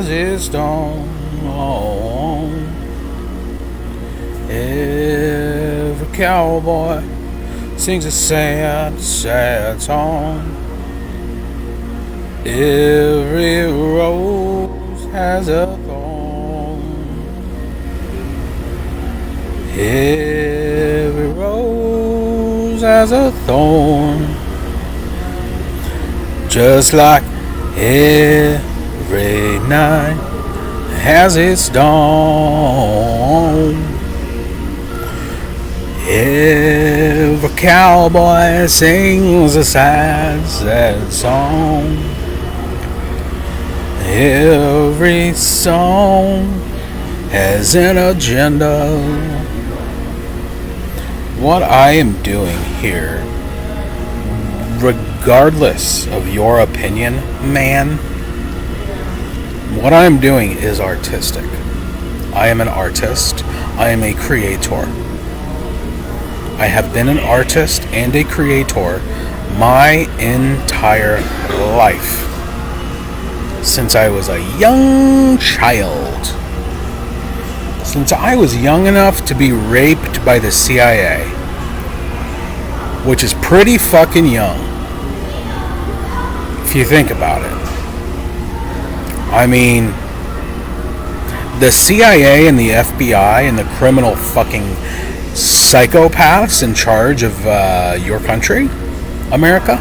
has its dawn. Every cowboy sings a sad, sad song. Every rose has a thorn. Every rose has a thorn. Just like every night has its dawn. Every cowboy sings a sad, sad song. Every song has an agenda. What I am doing here, regardless of your opinion, man, what I'm doing is artistic. I am an artist. I am a creator. I have been an artist and a creator my entire life. Since I was a young child. Since I was young enough to be raped by the CIA. Which is pretty fucking young. If you think about it. I mean, the CIA and the FBI and the criminal fucking psychopaths in charge of your country, America.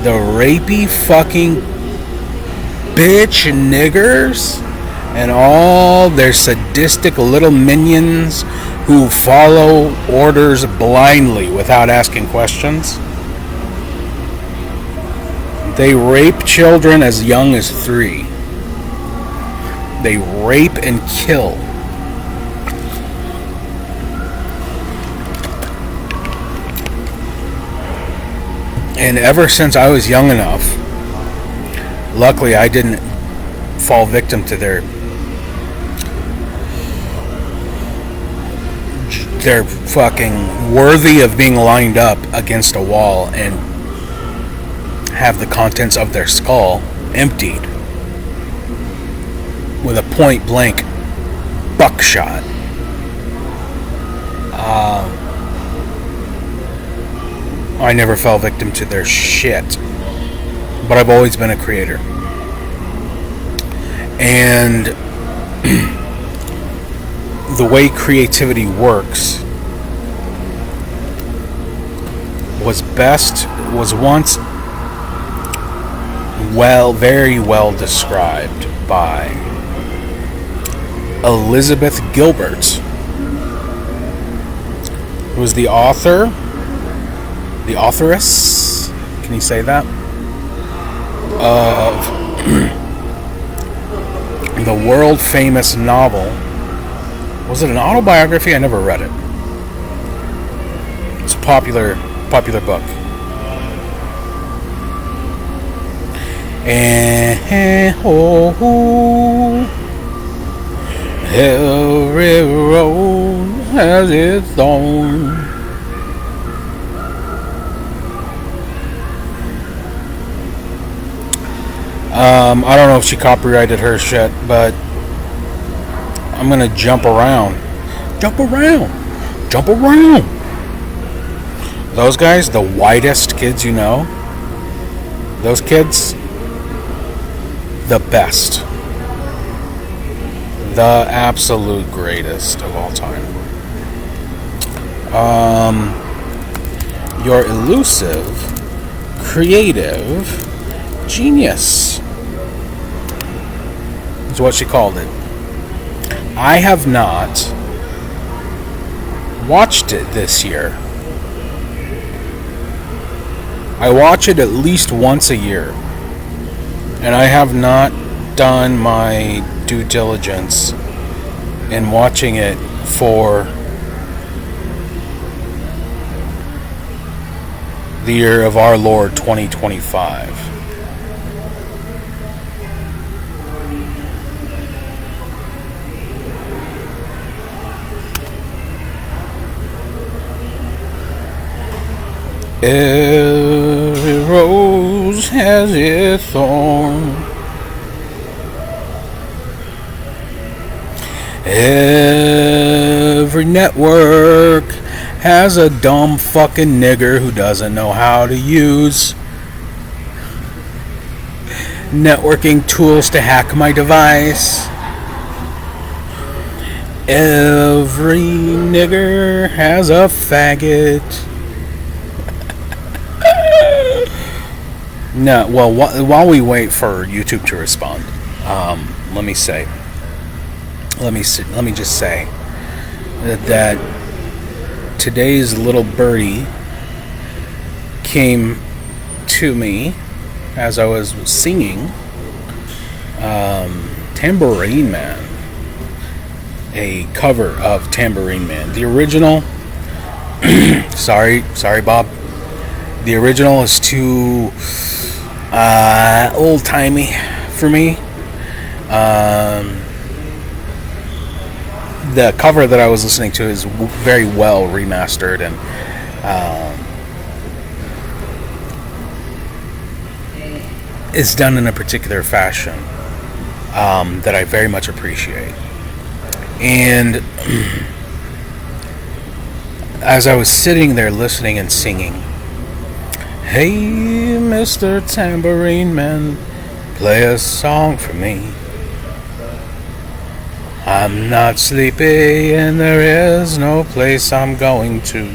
The rapey fucking bitch niggers and all their sadistic little minions who follow orders blindly without asking questions. They rape children as young as 3. They rape and kill. And ever since I was young enough, luckily I didn't fall victim to their fucking worthy of being lined up against a wall and have the contents of their skull emptied with a point blank buckshot. I never fell victim to their shit. But I've always been a creator. And the way creativity works was once very well described by Elizabeth Gilbert, who was the authoress, can you say that, of the world famous novel. Was it an autobiography? I never read it. It's a popular book. And every road has its thorn. I don't know if she copyrighted her shit, but I'm gonna jump around. Those guys, the whitest kids you know, those kids, the best. The absolute greatest of all time. Your elusive, creative genius is what she called it. I have not watched it this year. I watch it at least once a year, and I have not done my due diligence in watching it for the year of our Lord 2025. Every rose has its thorn. Every network has a dumb fucking nigger who doesn't know how to use networking tools to hack my device. Every nigger has a faggot. No, well, while we wait for YouTube to respond, let me just say that today's little birdie came to me as I was singing Tambourine Man, a cover of Tambourine Man. The original, sorry Bob, the original is too old-timey for me. The cover that I was listening to is very well remastered, and it's done in a particular fashion that I very much appreciate. And as I was sitting there listening and singing, "Hey, Mr. Tambourine Man, play a song for me. I'm not sleepy and there is no place I'm going to.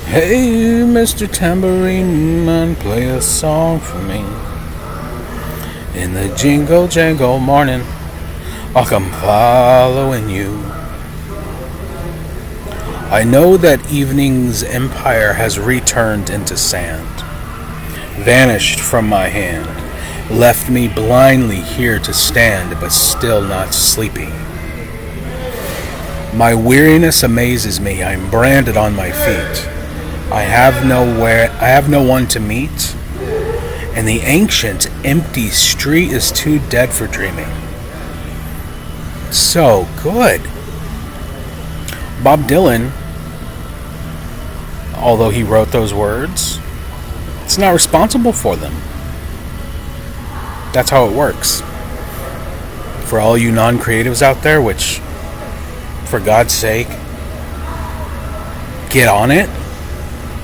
Hey, Mr. Tambourine Man, play a song for me. In the jingle jangle morning, I'll come following you. I know that evening's empire has returned into sand, vanished from my hand, left me blindly here to stand, but still not sleepy. My weariness amazes me, I'm branded on my feet. I have no one to meet, and the ancient, empty street is too dead for dreaming." So good. Bob Dylan, although he wrote those words, it's not responsible for them. That's how it works. For all you non-creatives out there, which, for God's sake, get on it.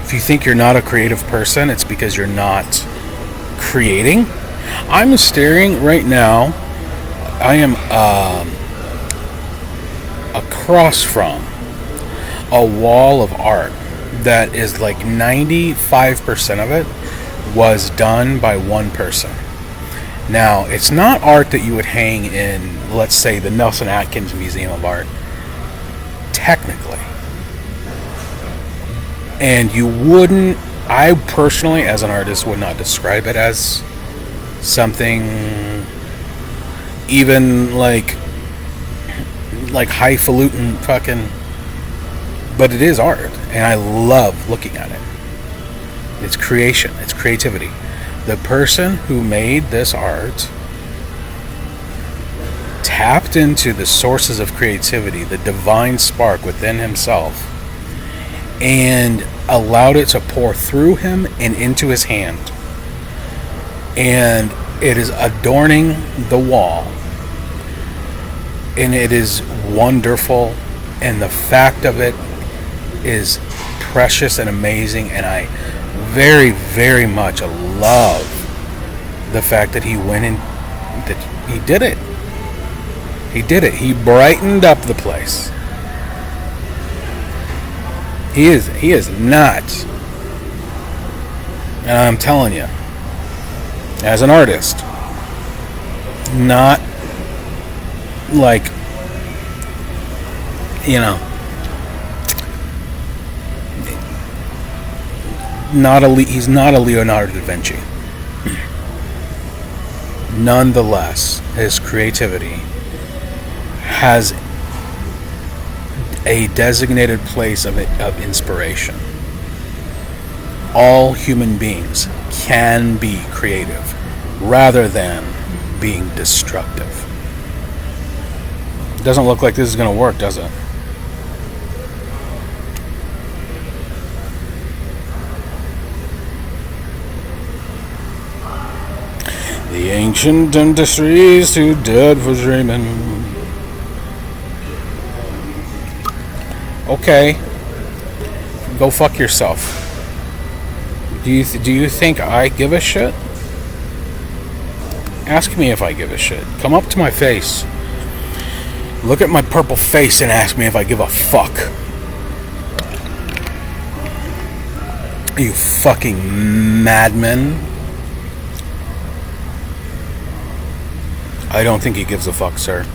If you think you're not a creative person, it's because you're not creating. I'm staring right now. I am across from a wall of art that is like 95% of it was done by one person. Now, it's not art that you would hang in, let's say, the Nelson Atkins Museum of Art, technically. And you wouldn't, I personally, as an artist, would not describe it as something even like highfalutin fucking, but it is art, and I love looking at it. It's creation, it's creativity. The person who made this art tapped into the sources of creativity, the divine spark within himself, and allowed it to pour through him and into his hand. And it is adorning the wall. And it is wonderful. And the fact of it is precious and amazing. And I very, very much love the fact that he went in, that he did it. He did it. He brightened up the place. He is not, and I'm telling you, as an artist, not like, you know, he's not a Leonardo da Vinci. Nonetheless, his creativity has a designated place of inspiration. All human beings can be creative rather than being destructive. Doesn't look like this is going to work, does it? The ancient industry is too dead for dreaming. Okay, go fuck yourself. Do you think I give a shit? Ask me if I give a shit. Come up to my face. Look at my purple face and ask me if I give a fuck. You fucking madman. I don't think he gives a fuck, sir.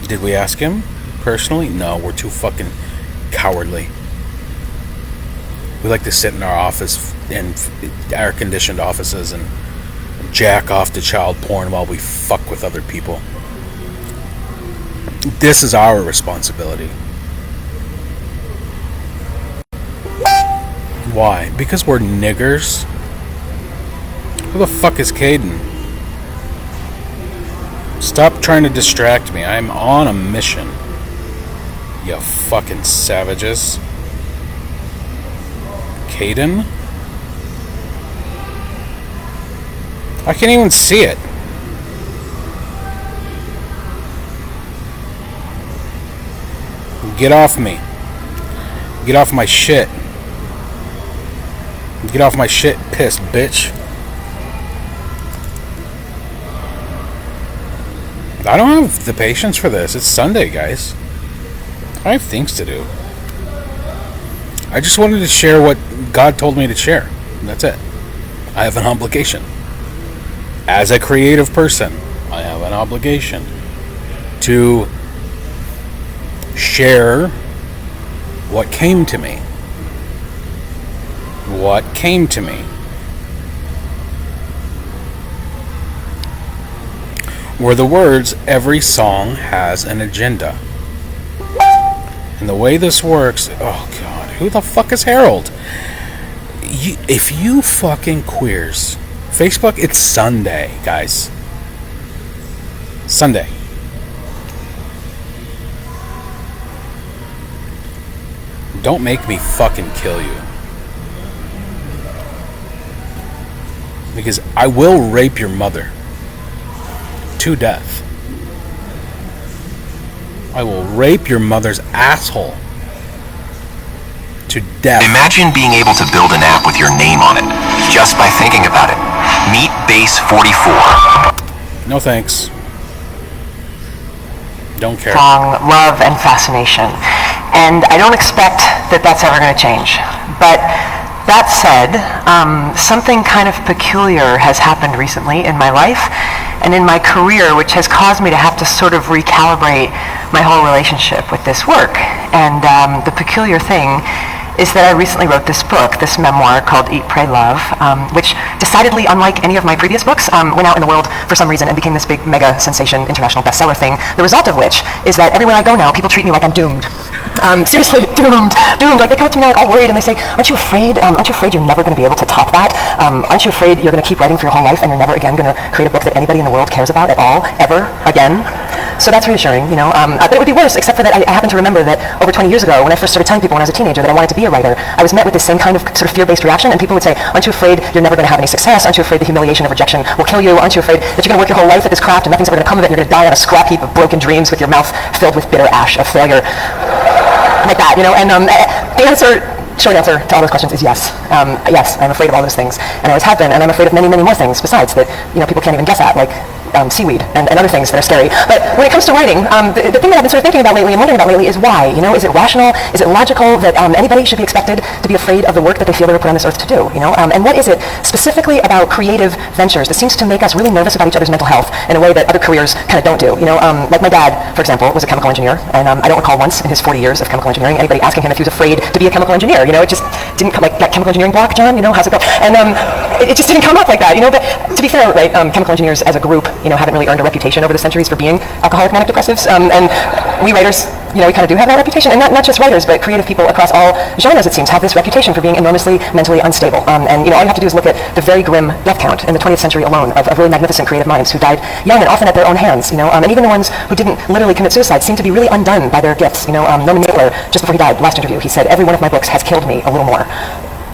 Did we ask him personally? No, we're too fucking cowardly. We like to sit in our office, in air-conditioned offices, and jack off to child porn while we fuck with other people. This is our responsibility. Why? Because we're niggers? Who the fuck is Caden? Stop trying to distract me. I'm on a mission. You fucking savages. Caden? I can't even see it. Get off me. Get off my shit. Get off my shit, pissed bitch. I don't have the patience for this. It's Sunday, guys. I have things to do. I just wanted to share what God told me to share. That's it. I have an obligation. As a creative person, I have an obligation to share what came to me. What came to me. Were the words, every song has an agenda. And the way this works, oh God, who the fuck is Harold? If you fucking queers, Facebook, it's Sunday, guys. Sunday. Don't make me fucking kill you. Because I will rape your mother to death. I will rape your mother's asshole to death. Imagine being able to build an app with your name on it, just by thinking about it. Meet Base 44. No thanks. Don't care. Strong love and fascination. And I don't expect that that's ever going to change. But that said, something kind of peculiar has happened recently in my life and in my career, which has caused me to have to sort of recalibrate my whole relationship with this work. And the peculiar thing is that I recently wrote this book, this memoir called Eat, Pray, Love, which decidedly, unlike any of my previous books, went out in the world for some reason and became this big mega sensation, international bestseller thing. The result of which is that everywhere I go now, people treat me like I'm doomed. Seriously, doomed. Like they come up to me like all worried and they say, aren't you afraid you're never going to be able to top that? Aren't you afraid you're going to keep writing for your whole life and you're never again going to create a book that anybody in the world cares about at all, ever, again? So that's reassuring, you know. But it would be worse, except for that I happen to remember that over 20 years ago, when I first started telling people when I was a teenager that I wanted to be a writer, I was met with this same kind of sort of fear-based reaction, and people would say, aren't you afraid you're never going to have any success? Aren't you afraid the humiliation of rejection will kill you? Aren't you afraid that you're going to work your whole life at this craft and nothing's ever going to come of it and you're going to die on a scrap heap of broken dreams with your mouth filled with bitter ash of failure? Like that, you know. And short answer to all those questions is yes. Yes, I'm afraid of all those things, and I always have been, and I'm afraid of many, many more things besides that, you know, people can't even guess at, like seaweed and other things that are scary. But when it comes to writing, the thing that I've been sort of thinking about lately and wondering about lately is why. You know, is it rational? Is it logical that anybody should be expected to be afraid of the work that they feel they were put on this earth to do? You know, and what is it specifically about creative ventures that seems to make us really nervous about each other's mental health in a way that other careers kind of don't do? You know, like my dad, for example, was a chemical engineer, and I don't recall once in his 40 years of chemical engineering anybody asking him if he was afraid to be a chemical engineer. You know, it just didn't come like that chemical engineering block, John. You know, how's it go? And it just didn't come up like that. You know, but to be fair, right, chemical engineers as a group, you know, haven't really earned a reputation over the centuries for being alcoholic manic depressives, and we writers, you know, we kind of do have that reputation, and not just writers, but creative people across all genres, it seems, have this reputation for being enormously mentally unstable. And you know, all you have to do is look at the very grim death count in the 20th century alone of really magnificent creative minds who died young and often at their own hands. You know, and even the ones who didn't literally commit suicide seem to be really undone by their gifts. You know, Norman Mailer, just before he died, last interview, he said, "Every one of my books has killed me a little more."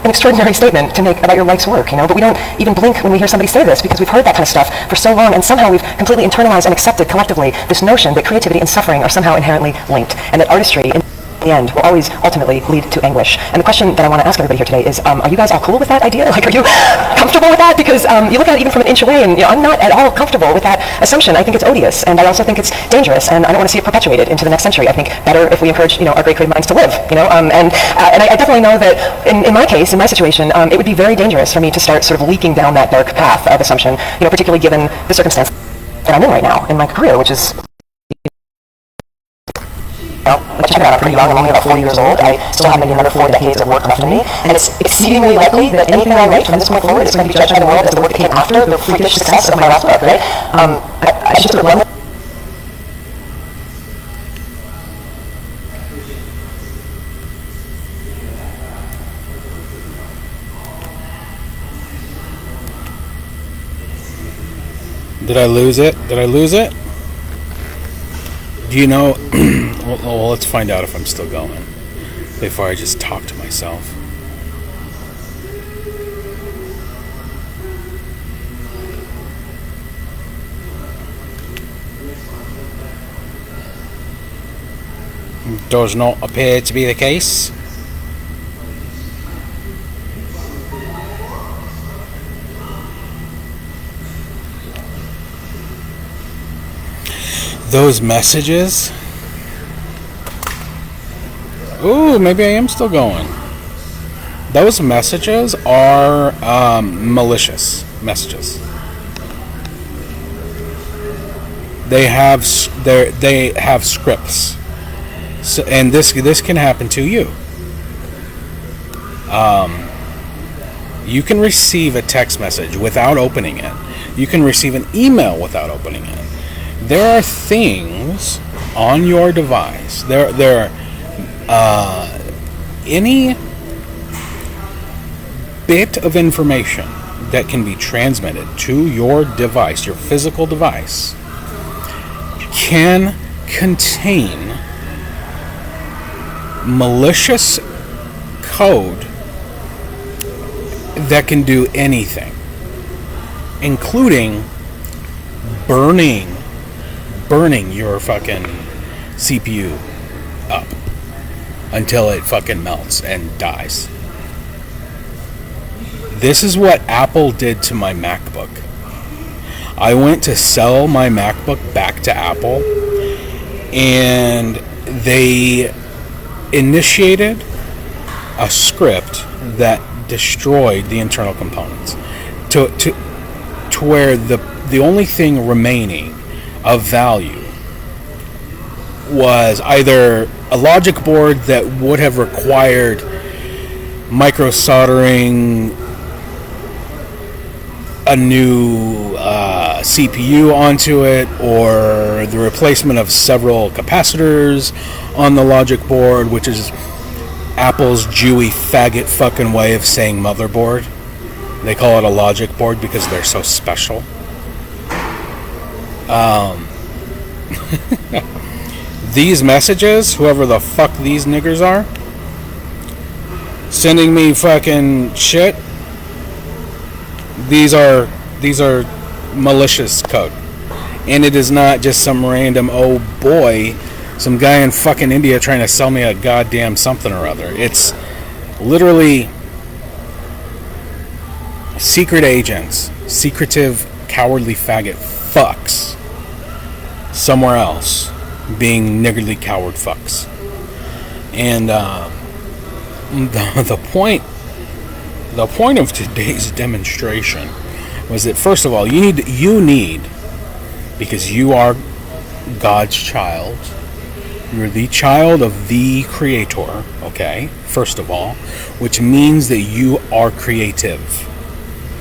an extraordinary statement to make about your life's work, but we don't even blink when we hear somebody say this because we've heard that kind of stuff for so long, and somehow we've completely internalized and accepted collectively this notion that creativity and suffering are somehow inherently linked, and that artistry in the end will always ultimately lead to anguish. And the question that I want to ask everybody here today is, are you guys all cool with that idea? Like, are you comfortable with that? Because you look at it even from an inch away, and I'm not at all comfortable with that assumption. I think it's odious, and I also think it's dangerous, and I don't want to see it perpetuated into the next century. I think better if we encourage, our great creative minds to live, and I definitely know that in my case, in my situation, it would be very dangerous for me to start sort of leaking down that dark path of assumption, particularly given the circumstance that I'm in right now in my career, which is, let's check it out. I'm pretty young. I'm only about 40 years old. I still have maybe another 4 decades of work left in me, and it's exceedingly likely that anything I write from this point forward is going to be judged by the world as the work that came after the freakish success of my last book, right? I should sort of love it. Did I lose it? Do you know? Well, let's find out if I'm still going before I just talk to myself. Does not appear to be the case. Those messages. Ooh, maybe I am still going. Those messages are malicious messages. They have scripts, so, and this can happen to you. You can receive a text message without opening it. You can receive an email without opening it. There are things on your device. Any bit of information that can be transmitted to your device, your physical device, can contain malicious code that can do anything, including burning your fucking CPU up until it fucking melts and dies. This is what Apple did to my MacBook. I went to sell my MacBook back to Apple, and they initiated a script that destroyed the internal components to where the only thing remaining of value was either a logic board that would have required micro soldering a new CPU onto it, or the replacement of several capacitors on the logic board, which is Apple's Jewy faggot fucking way of saying motherboard. They call it a logic board because they're so special. These messages, whoever the fuck these niggers are, sending me fucking shit. These are malicious code, and it is not just some random some guy in fucking India trying to sell me a goddamn something or other. It's literally secret agents, secretive, cowardly faggot fucks somewhere else being niggardly coward fucks. And the point of today's demonstration was that, first of all, you need because you are God's child. You're the child of the Creator, okay? First of all, which means that you are creative.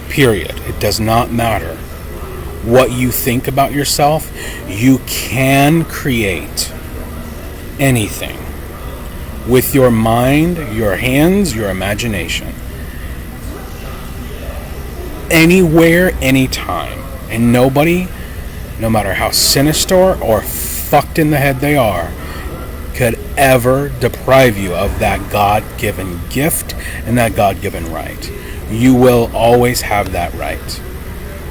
Period. It does not matter what you think about yourself. You can create anything with your mind, your hands, your imagination. Anywhere, anytime. And nobody, no matter how sinister or fucked in the head they are, could ever deprive you of that God-given gift and that God-given right. You will always have that right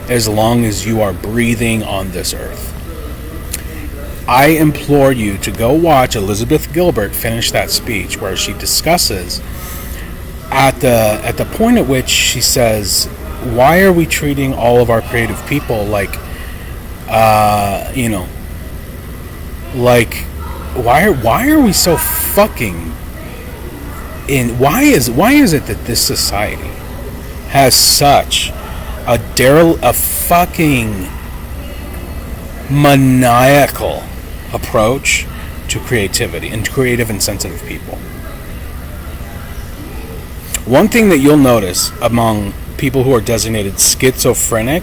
as long as you are breathing on this earth. I implore you to go watch Elizabeth Gilbert finish that speech where she discusses at the point at which she says, why are we treating all of our creative people like why are we so fucking in why is it that this society has such a fucking maniacal approach to creativity and creative and sensitive people? One thing that you'll notice among people who are designated schizophrenic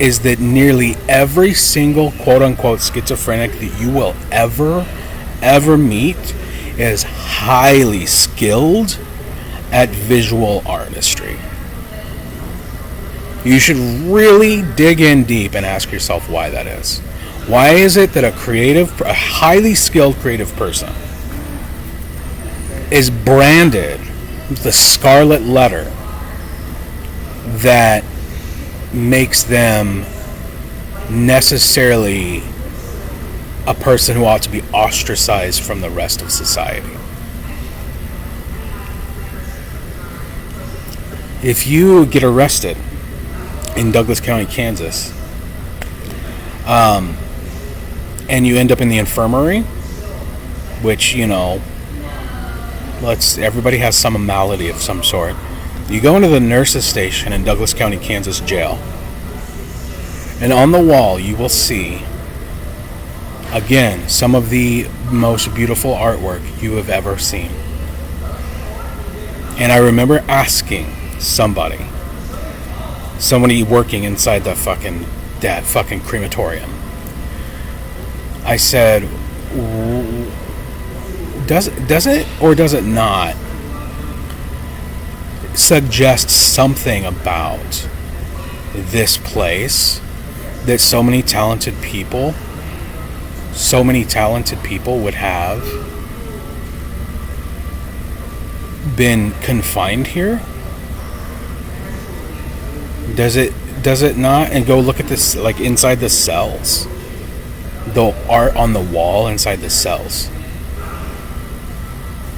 is that nearly every single quote-unquote schizophrenic that you will ever meet is highly skilled at visual artistry. You should really dig in deep and ask yourself why that is. Why is it that a highly skilled creative person is branded with the scarlet letter that makes them necessarily a person who ought to be ostracized from the rest of society? If you get arrested in Douglas County, Kansas, and you end up in the infirmary, which, everybody has some malady of some sort. You go into the nurses station in Douglas County, Kansas jail, and on the wall you will see, again, some of the most beautiful artwork you have ever seen. And I remember asking somebody working inside that fucking crematorium, I said, does it or does it not suggest something about this place that so many talented people would have been confined here? Does it not? And go look at this, like inside the cells, the art on the wall inside the cells.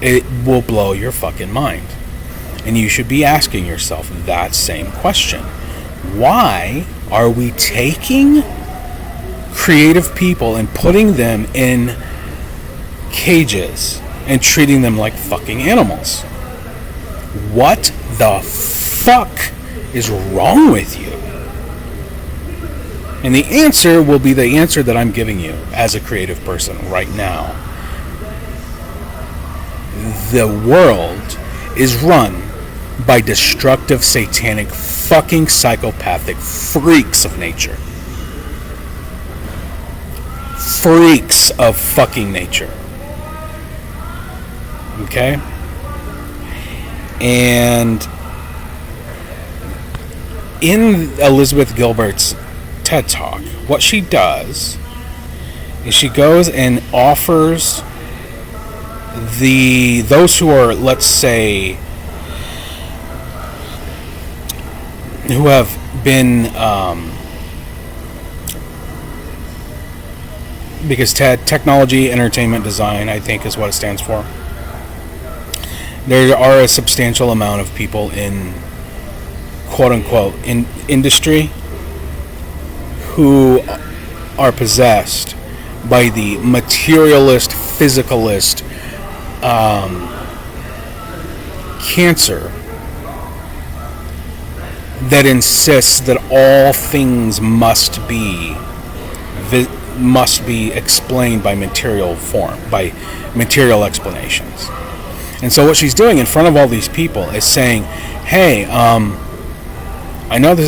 It will blow your fucking mind. And you should be asking yourself that same question. Why are we taking creative people and putting them in cages and treating them like fucking animals? What the fuck is wrong with you? And the answer will be the answer that I'm giving you as a creative person right now. The world is run by destructive, satanic, fucking psychopathic freaks of nature. Freaks of fucking nature. Okay? And in Elizabeth Gilbert's TED Talk, what she does is she goes and offers those who are, let's say, who have been, because technology, entertainment, design, I think is what it stands for. There are a substantial amount of people in quote-unquote in industry who are possessed by the materialist, physicalist cancer that insists that all things must be explained by material form, by material explanations. And so what she's doing in front of all these people is saying, hey, I know this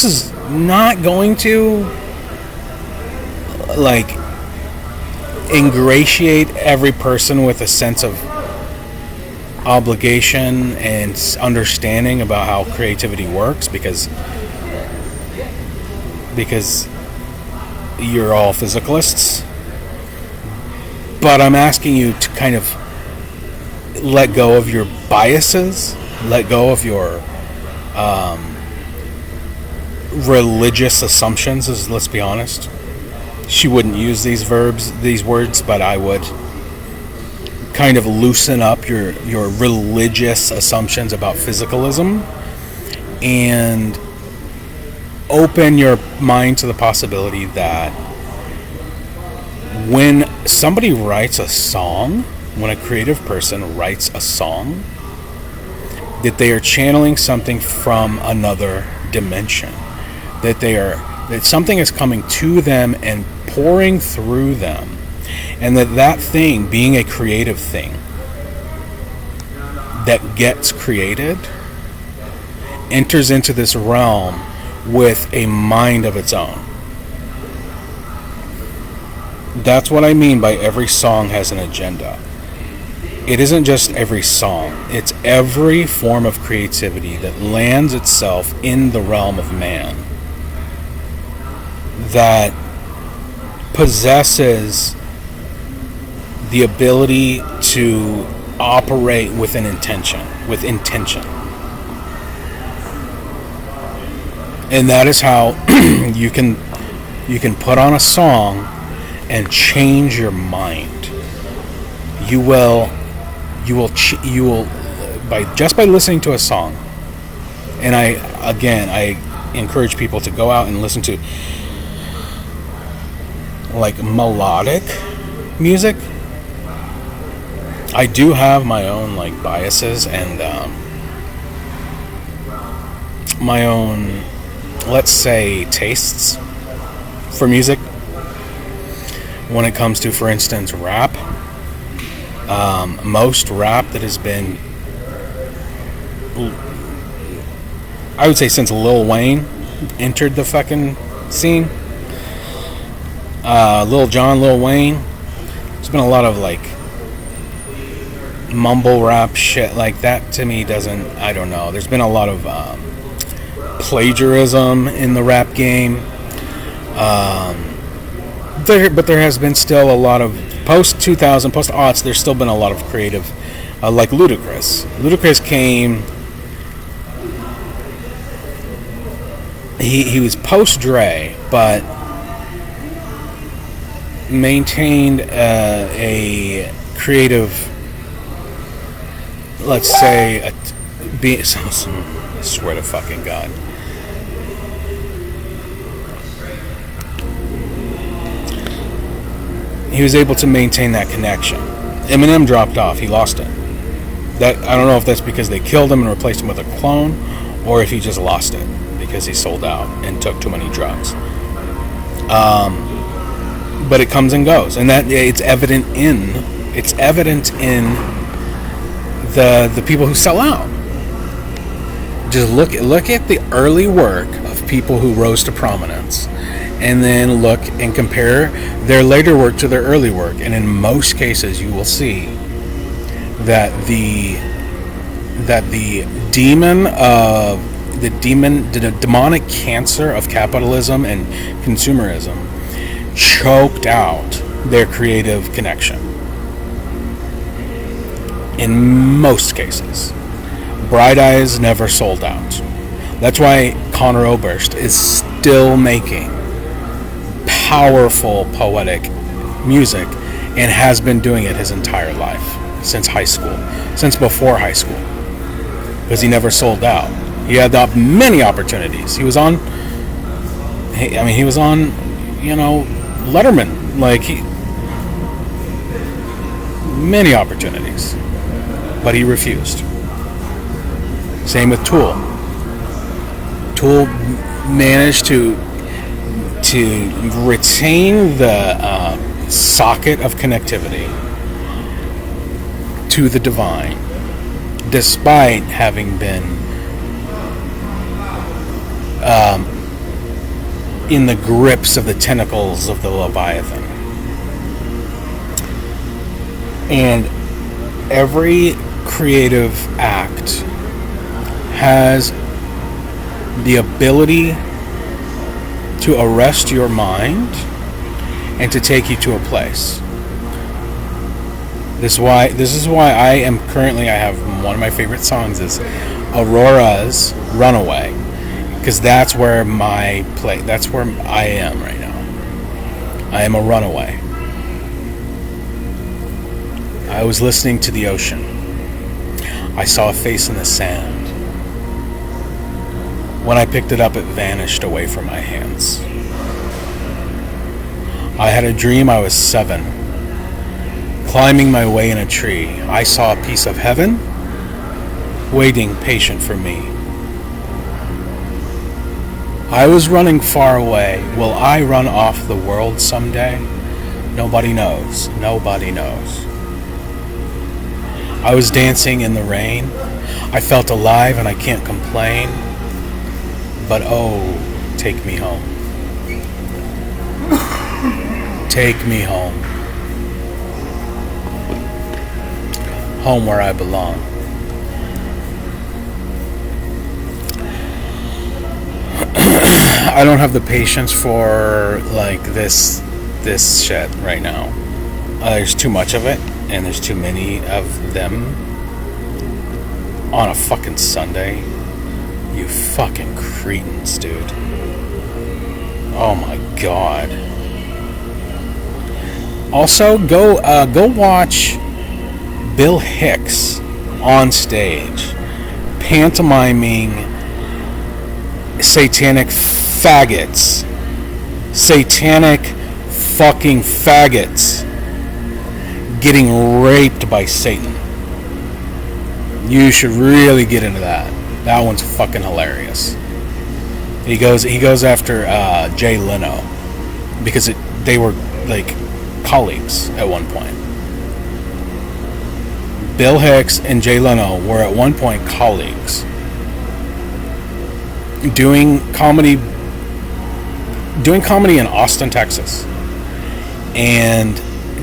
is not going to like ingratiate every person with a sense of obligation and understanding about how creativity works, because you're all physicalists, but I'm asking you to kind of let go of your biases, let go of your religious assumptions. Let's be honest. She wouldn't use these words, but I would. Kind of loosen up your religious assumptions about physicalism and open your mind to the possibility that when somebody writes a song, when a creative person writes a song, that they are channeling something from another dimension, that something is coming to them and pouring through them. And that thing, being a creative thing that gets created, enters into this realm with a mind of its own. That's what I mean by every song has an agenda. It isn't just every song. It's every form of creativity that lands itself in the realm of man, that possesses the ability to operate with intention. And that is how you can put on a song and change your mind. You will by listening to a song. And I encourage people to go out and listen to like melodic music. I do have my own like biases and my own, let's say, tastes for music. When it comes to, for instance, rap, most rap that has been, I would say, since Lil Wayne entered the fucking scene, Lil Jon, Lil Wayne, there's been a lot of like mumble rap shit like that. To me doesn't, I don't know, there's been a lot of plagiarism in the rap game, but there has been still a lot of post-2000, post-aughts, there's still been a lot of creative, like Ludacris came, he was post-Dre, but maintained a creative, let's say, I swear to fucking God. He was able to maintain that connection. Eminem dropped off. He lost it. That, I don't know if that's because they killed him and replaced him with a clone, or if he just lost it because he sold out and took too many drugs. But it comes and goes, and that it's evident in the people who sell out. Just look at the early work of people who rose to prominence, and then look and compare their later work to their early work, and in most cases you will see that the demonic cancer of capitalism and consumerism choked out their creative connection. In most cases, Bright Eyes never sold out. That's why Conor Oberst is still making powerful poetic music and has been doing it his entire life, since high school, since before high school, because he never sold out. He had many opportunities. He was on, Letterman, many opportunities, but he refused. Same with Tool. Tool managed to retain the socket of connectivity to the divine, despite having been in the grips of the tentacles of the Leviathan. And every creative act has the ability to arrest your mind and to take you to a place. This is why I am currently, I have one of my favorite songs is Aurora's Runaway, because that's where that's where I am right now. I am a runaway. I was listening to the ocean. I saw a face in the sand. When I picked it up, it vanished away from my hands. I had a dream I was 7. Climbing my way in a tree, I saw a piece of heaven waiting patient for me. I was running far away. Will I run off the world someday? Nobody knows. Nobody knows. I was dancing in the rain. I felt alive and I can't complain. But oh, take me home. Take me home. Home where I belong. I don't have the patience for like this shit right now. There's too much of it, and there's too many of them on a fucking Sunday. You fucking cretins, dude. Oh my god. Also, go watch Bill Hicks on stage pantomiming satanic faggots. Satanic fucking faggots getting raped by Satan. You should really get into that. That one's fucking hilarious. He goes after Jay Leno because they were like colleagues at one point. Bill Hicks and Jay Leno were at one point colleagues doing comedy in Austin, Texas. And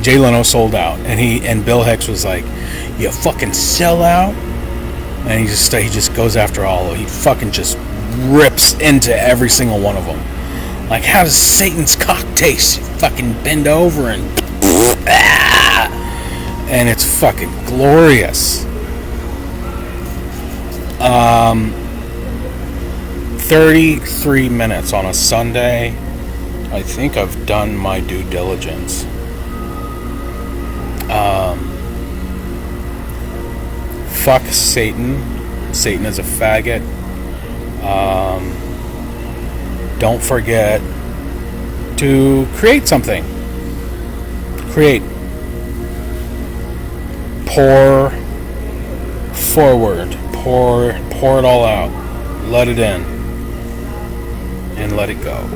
Jay Leno sold out, and Bill Hicks was like, "You fucking sell out," and he just goes after all of them. He fucking just rips into every single one of them. Like, how does Satan's cock taste? You fucking bend over and and it's fucking glorious. 33 minutes on a Sunday. I think I've done my due diligence. Fuck Satan. Satan is a faggot. Don't forget to create something. Create. Pour forward. Pour it all out. Let it in. And let it go.